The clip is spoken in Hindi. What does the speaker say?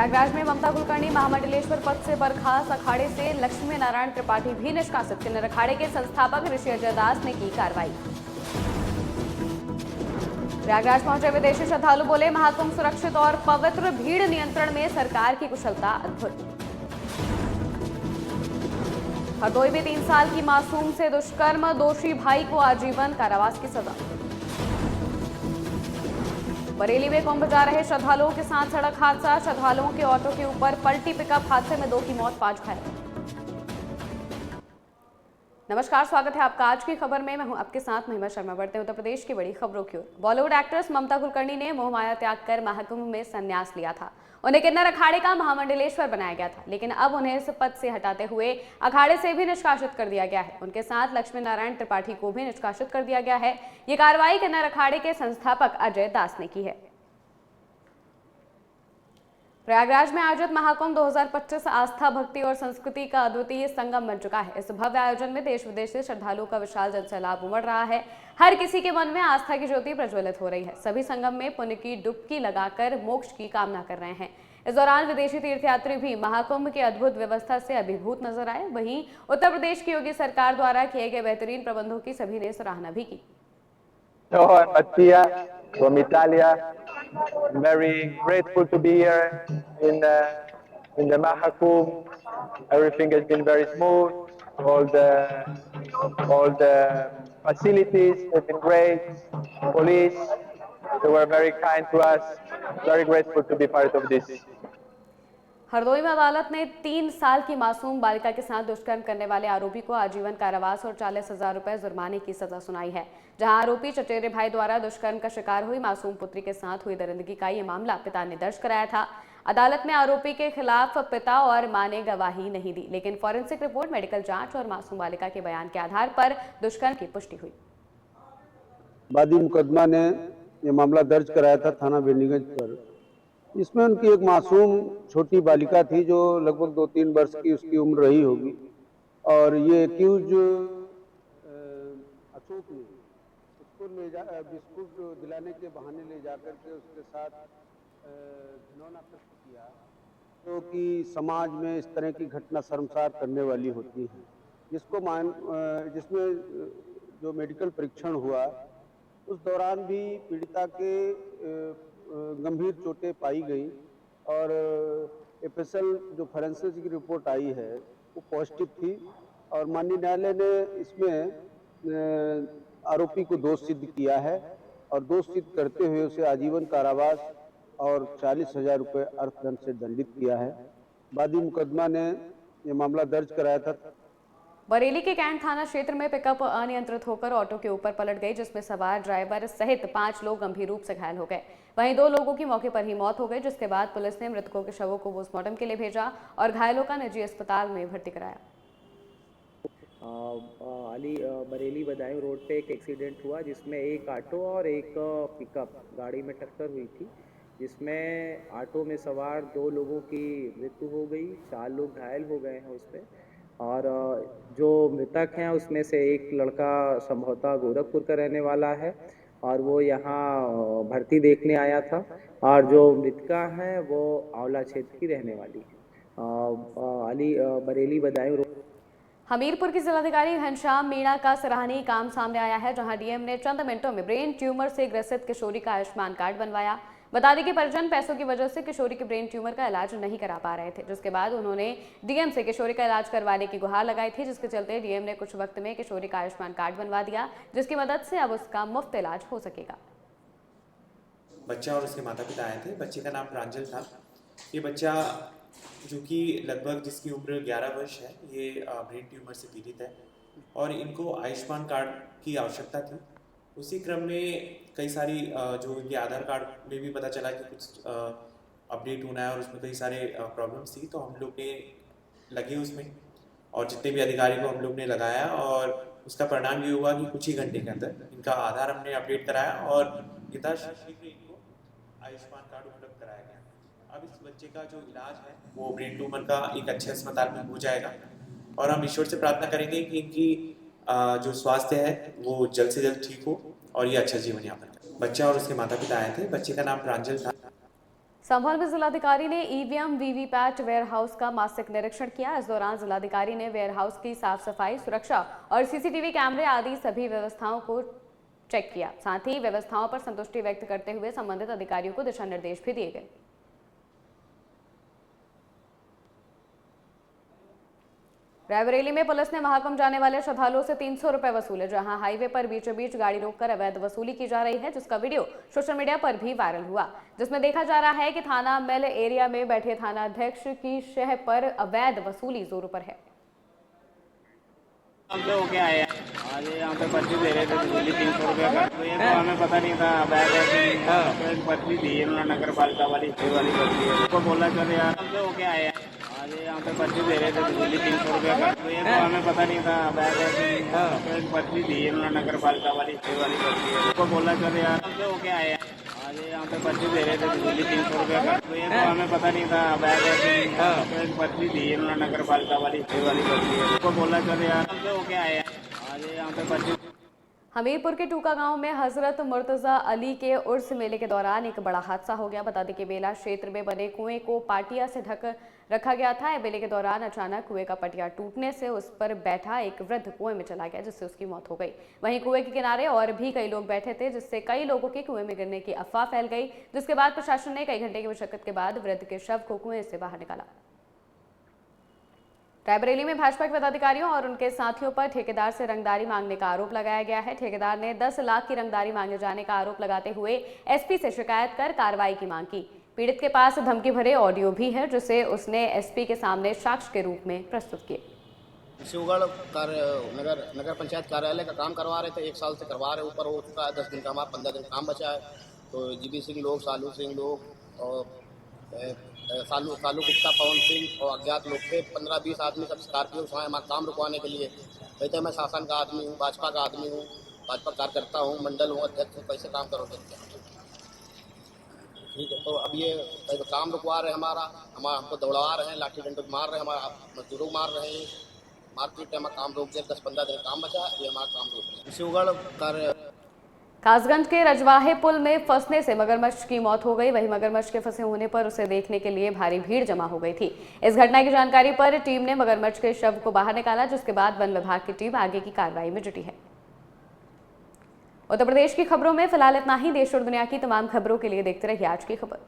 प्रयागराज में ममता कुलकर्णी महामंडलेश्वर पद से बर्खास्त, अखाड़े से लक्ष्मी नारायण त्रिपाठी भी निष्कासित। किन्नर अखाड़े के संस्थापक ऋषि अजय दास ने की कार्रवाई। प्रयागराज पहुंचे विदेशी श्रद्धालु बोले, महाकुंभ सुरक्षित और पवित्र, भीड़ नियंत्रण में सरकार की कुशलता अद्भुत। हरदोई में 3 साल की मासूम से दुष्कर्म, दोषी भाई को आजीवन कारावास की सजा। बरेली में कुंभ जा रहे श्रद्धालुओं के साथ सड़क हादसा, श्रद्धालुओं के ऑटो के ऊपर पलटी पिकअप, हादसे में 2 की मौत, 5 घायल। नमस्कार, स्वागत है आपका आज की खबर में। मैं हूं आपके साथ महिमा शर्मा। बढ़ते हैं उत्तर प्रदेश की बड़ी खबरों की ओर। बॉलीवुड एक्ट्रेस ममता कुलकर्णी ने मोहमाया त्याग कर महाकुंभ में संन्यास लिया था। उन्हें किन्नर अखाड़े का महामंडलेश्वर बनाया गया था, लेकिन अब उन्हें इस पद से हटाते हुए अखाड़े से भी निष्कासित कर दिया गया है। उनके साथ लक्ष्मी नारायण त्रिपाठी को भी निष्कासित कर दिया गया है। ये कार्रवाई किन्नर अखाड़े के संस्थापक अजय दास ने की है। प्रयागराज में आयोजित महाकुंभ 2025 आस्था, भक्ति और संस्कृति का अद्वितीय संगम बन चुका है। इस भव्य आयोजन में देश विदेश से श्रद्धालुओं का विशाल जनसैलाब उमड़ रहा है। हर किसी के मन में आस्था की ज्योति प्रज्वलित हो रही है। सभी संगम में पुण्य की डुबकी लगाकर मोक्ष की कामना कर रहे हैं। इस दौरान विदेशी तीर्थयात्री भी महाकुंभ की अद्भुत व्यवस्था से अभिभूत नजर आए। वहीं उत्तर प्रदेश की योगी सरकार द्वारा किए गए बेहतरीन प्रबंधों की सभी ने सराहना भी की। Mattia from Italia. Very grateful to be here in the Mahakumbh. Everything has been very smooth. All the facilities have been great. Police, they were very kind to us. Very grateful to be part of this. Hardoi में अदालत ने 3 साल की मासूम बालिका के साथ दुष्कर्म करने वाले आरोपी को आजीवन कारावास और 40,000 रुपए जुर्माने की सजा सुनाई है। जहां आरोपी चचेरे भाई द्वारा दुष्कर्म का शिकार हुई मासूम पुत्री के साथ हुई दरिंदगी का ये मामला पिता ने दर्ज कराया था। अदालत ने आरोपी के खिलाफ पिता और मां ने गवाही नहीं दी, लेकिन फॉरेंसिक रिपोर्ट, मेडिकल जांच और मासूम बालिका के बयान के आधार पर दुष्कर्म की पुष्टि हुई। वादी मुकदमा ने यह मामला दर्ज कराया था थाना बेनीगंज पर। इसमें उनकी एक मासूम छोटी बालिका थी जो लगभग 2-3 वर्ष की उसकी उम्र रही होगी, और ये एक्यूज अशोक ने उसको बिस्कुट दिलाने के बहाने ले जाकर के उसके साथ घिनौना कृत्य किया, जो कि समाज में इस तरह की घटना शर्मसार करने वाली होती है। जिसमें जो मेडिकल परीक्षण हुआ उस दौरान भी पीड़िता के गंभीर चोटें पाई गई, और एफएसएल जो फॉरेंसिक की रिपोर्ट आई है वो पॉजिटिव थी, और माननीय न्यायालय ने इसमें आरोपी को दोष सिद्ध किया है, और दोष सिद्ध करते हुए उसे आजीवन कारावास और 40,000 रुपये अर्थदंड से दंडित किया है। वादी मुकदमा ने यह मामला दर्ज कराया था। बरेली के कैंट थाना क्षेत्र में पिकअप अनियंत्रित होकर ऑटो के ऊपर पलट गई, जिसमें सवार ड्राइवर सहित 5 लोग गंभीर रूप से घायल हो गए। वहीं 2 लोगों की मौके पर ही मौत हो गई, जिसके बाद पुलिस ने मृतकों के शवों को पोस्टमार्टम के लिए भेजा और घायलों का निजी अस्पताल में भर्ती कराया। बरेली बदायूं रोड पे एक एक्सीडेंट हुआ, जिसमें एक ऑटो और एक पिकअप गाड़ी में टक्कर हुई थी, जिसमें ऑटो में सवार 2 लोगों की मृत्यु हो गई, 4 लोग घायल हो गए हैं उसमें। और जो मृतक हैं उसमें से एक लड़का संभवतः गोरखपुर का रहने वाला है और वो यहाँ भर्ती देखने आया था, और जो मृतका है वो आंवला क्षेत्र की रहने वाली है। बरेली बदायूं रोड। हमीरपुर की जिलाधिकारी घनश्याम मीणा का सराहनीय काम सामने आया है, जहां डीएम ने चंद मिनटों में ब्रेन ट्यूमर से ग्रसित किशोरी का आयुष्मान कार्ड बनवाया। बता दें कि परिजन पैसों की वजह से किशोरी के ब्रेन ट्यूमर का इलाज नहीं करा पा रहे थे, जिसके बाद उन्होंने डीएम से किशोरी का इलाज करवाने की गुहार लगाई थी, जिसके चलते डीएम ने कुछ वक्त में किशोरी का आयुष्मान कार्ड बनवा दिया, जिसकी मदद से अब उसका मुफ्त इलाज हो सकेगा। बच्चा और उसके माता पिता आए थे। बच्चे का नाम प्रांजल था। ये बच्चा जो कि लगभग जिसकी उम्र 11 वर्ष है, ये ब्रेन ट्यूमर से पीड़ित है और इनको आयुष्मान कार्ड की आवश्यकता थी। उसी क्रम में कई सारी जो इनके आधार कार्ड में भी पता चला कि कुछ अपडेट होना है और उसमें कई सारे प्रॉब्लम्स थी, तो हम लोग ने लगे उसमें और जितने भी अधिकारी को हम लोग ने लगाया, और उसका परिणाम ये हुआ कि कुछ ही घंटे के अंदर इनका आधार हमने अपडेट कराया और यथाशीघ्र इनको आयुष्मान कार्ड उपलब्ध कराया गया। अब इस बच्चे का जो इलाज है वो ब्रेन ट्यूमर का एक अच्छे अस्पताल में हो जाएगा, और हम ईश्वर से प्रार्थना करेंगे कि इनकी जो स्वास्थ्य है वो जल्द से जल्द ठीक हो और ये अच्छा जीवन यापन करें। बच्चा और उसके माता पिता आए थे। बच्चे का नाम प्रांजल था। संभल में जिलाधिकारी ने ईवीएम वीवीपैट वेयरहाउस का मासिक निरीक्षण किया। इस दौरान जिलाधिकारी ने वेयरहाउस की साफ सफाई, सुरक्षा और सीसीटीवी कैमरे आदि सभी व्यवस्थाओं को चेक किया। साथ ही व्यवस्थाओं पर संतुष्टि व्यक्त करते हुए संबंधित अधिकारियों को दिशा निर्देश भी दिए गए। रायबरेली में पुलिस ने महाकुंभ जाने वाले श्रद्धालुओं से 300 रुपए वसूले। जहां हाईवे पर बीचों बीच गाड़ी रोककर अवैध वसूली की जा रही है, जिसका वीडियो सोशल मीडिया पर भी वायरल हुआ, जिसमें देखा जा रहा है कि थाना मिल एरिया में बैठे थाना अध्यक्ष की शह पर अवैध वसूली जोरों पर है। हो क्या है आज यहाँ पे पर्ची दे रहे थे वसूली 300 रुपये का, तो ये तो हमें पता नहीं था बैग है तो एक पर्ची दी उन्होंने नगर पालिका वाली वाली पर्ची है, उसको बोला चलो यार हो क्या है आज यहाँ पे पर्ची दे रहे थे वसूली 300 रुपये का, तो ये तो हमें पता नहीं था बैग है तो एक पर्ची दी उन्होंने नगर पालिका वाली पर्ची है, उसको बोला चलो यार हो क्या है आज यहाँ पे पर्ची दे रहे थे वसूली 300 रुपये का, तो ये तो हमें पता नहीं था बैग है तो एक पर्ची दी उन्होंने नगर पालिका वाली पर्ची है, उसको बोला चलो यार हो क्या है आज यहाँ पे पर्ची। हमीरपुर के टूका गांव में हजरत मुर्तजा अली के उर्स मेले के दौरान एक बड़ा हादसा हो गया। बता दें कि बेला क्षेत्र में बने कुएं को पाटिया से ढक रखा गया था। मेले के दौरान अचानक कुएं का पटिया टूटने से उस पर बैठा एक वृद्ध कुएं में चला गया, जिससे उसकी मौत हो गई। वहीं कुएं के किनारे और भी कई लोग बैठे थे, जिससे कई लोगों के कुएं में गिरने की अफवाह फैल गई, जिसके बाद प्रशासन ने कई घंटे की मशक्कत के बाद वृद्ध के शव को कुएं से बाहर निकाला। रायबरेली में भाजपा के पदाधिकारियों और उनके साथियों पर ठेकेदार से रंगदारी मांगने का आरोप लगाया गया है। ठेकेदार ने 10 लाख की रंगदारी मांगे जाने का आरोप लगाते हुए एसपी से शिकायत कर कार्रवाई की मांग की। पीड़ित के पास धमकी भरे ऑडियो भी है, जिसे उसने एसपी के सामने साक्ष्य के रूप में प्रस्तुत किए। शिवगढ़ नगर पंचायत कार्यालय का काम करवा रहे थे, 1 साल से करवा रहे, ऊपर हो चुका है 10 दिन का, हमारा 15 दिन काम बचा है। तो जीबी सिंह लोग, सालू सिंह लोग और सालू गुप्ता, पवन सिंह और अज्ञात लोग थे, 15-20 आदमी सब स्कॉर्पियो से हमारा काम रुकवाने के लिए। कहते मैं शासन का आदमी हूँ, भाजपा का आदमी हूँ, भाजपा कार्यकर्ता हूँ, मंडल हूँ, अध्यक्ष हूँ, कैसे काम करोगे? ठीक है, तो अब ये काम रुकवा रहे हमको दौड़ा रहे हैं, लाठी डंडों मार रहे हैं, हमारा मजदूरों को मार रहे हैं, मारपीट हमारा काम रोक दिया। 10-15 दिन काम बचा है, ये हमारा काम रोक दिया। शिवगढ़ कासगंज के रजवाहे पुल में फंसने से मगरमच्छ की मौत हो गई। वहीं मगरमच्छ के फंसे होने पर उसे देखने के लिए भारी भीड़ जमा हो गई थी। इस घटना की जानकारी पर टीम ने मगरमच्छ के शव को बाहर निकाला, जिसके बाद वन विभाग की टीम आगे की कार्रवाई में जुटी है। उत्तर प्रदेश की खबरों में फिलहाल इतना ही। देश और दुनिया की तमाम खबरों के लिए देखते रहिए आज की खबर।